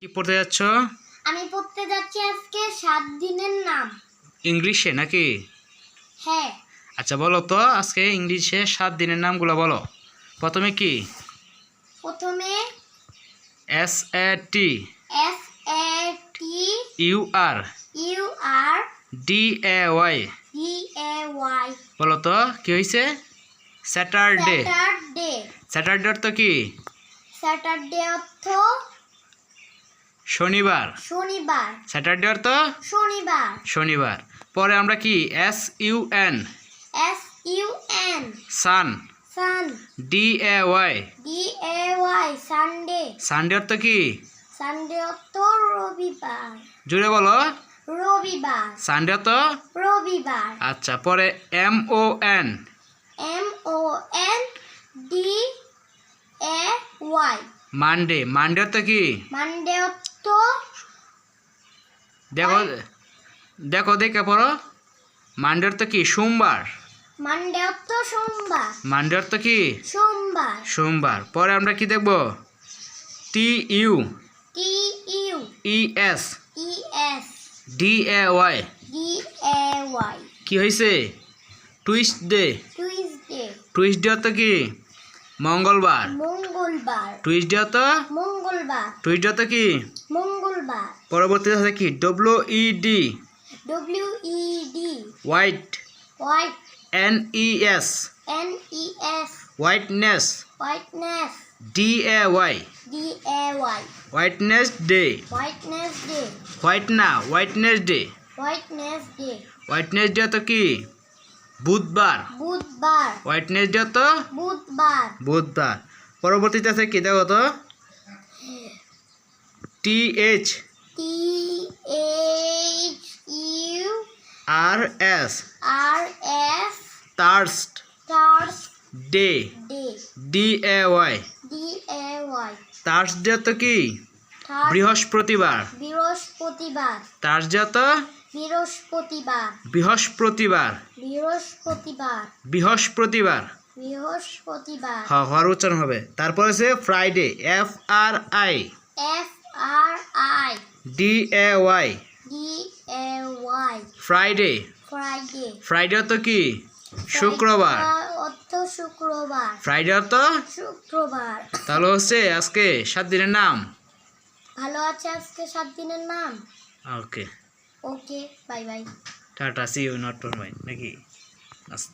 কি পড়তে যাচ্ছ? আমি পড়তে যাচ্ছি আজকে 7 দিনের নাম। ইংলিশে নাকি? হ্যাঁ। আচ্ছা বলো তো আজকে ইংলিশে 7 দিনের নামগুলো বলো। প্রথমে কি? প্রথমে S A T S A T U R U R D A Y D A Y. বলো তো কি হয়েছে? স্যাটারডে। স্যাটারডে। স্যাটারডে অর্থ কি? স্যাটারডে অর্থ শনিবার। শনিবার। স্যাটারডে অর্থ শনিবার। শনিবার। পরে আমরা কি? S U N S U N sun. Sun. D A Y D A Y Sunday. Sunday অর্থ কি? সানডে অর্থ রবিবার। জুড়ে বলো। রবিবার। সানডে অর্থ রবিবার। আচ্ছা পরে M O N M O N D A Y Monday. Monday অর্থ কি? মানডে অর্থ দেখো দেখো দেখে পড়ো। মানডে অর্থ কি? সোমবার। মানডে অর্থ সোমবার। মানডে অর্থ কি? সোমবার। সোমবার। পরে আমরা কি দেখব? T U T U E S E S D A Y D A Y কি হয়েছে? টুইসডে। টুইসডে। টুইসডে অর্থ কি? মঙ্গলবার। মঙ্গলবার। টুইসডে অর্থ মঙ্গলবার। টুইসডে অর্থ কি? মঙ্গলবার। পরবর্তী আছে কি? W E D W E D white white N E S N E S whiteness whiteness D A Y D A Y whiteness day. Whiteness day. White না whiteness day. Whiteness day. Whiteness day তো কি? বুধবার। বুধবার। Whiteness day তো বুধবার। বুধবার। পরবর্তীতে আছে কি দেখো তো? T H T H U R S R S Thursday Thursday day D A Y D A Y Thursday তো কি? বৃহস্পতিবার। বৃহস্পতিবার। থার্সডে তো বৃহস্পতিবার। বৃহস্পতিবার। বৃহস্পতিবার। বৃহস্পতিবার। বৃহস্পতিবার। হওয়ার উচ্চারণ হবে। তারপর আছে Friday F R I F R I D A Y D A Y Friday. Friday. Friday তো কি? শুক্রবার। অর্থ শুক্রবার। ফ্রাইডে তো শুক্রবার। তাহলে হচ্ছে আজকে 7 দিনের নাম। ভালো আছে আজকে 7 দিনের নাম। Okay okay bye bye. Tata see you not bye নাকি?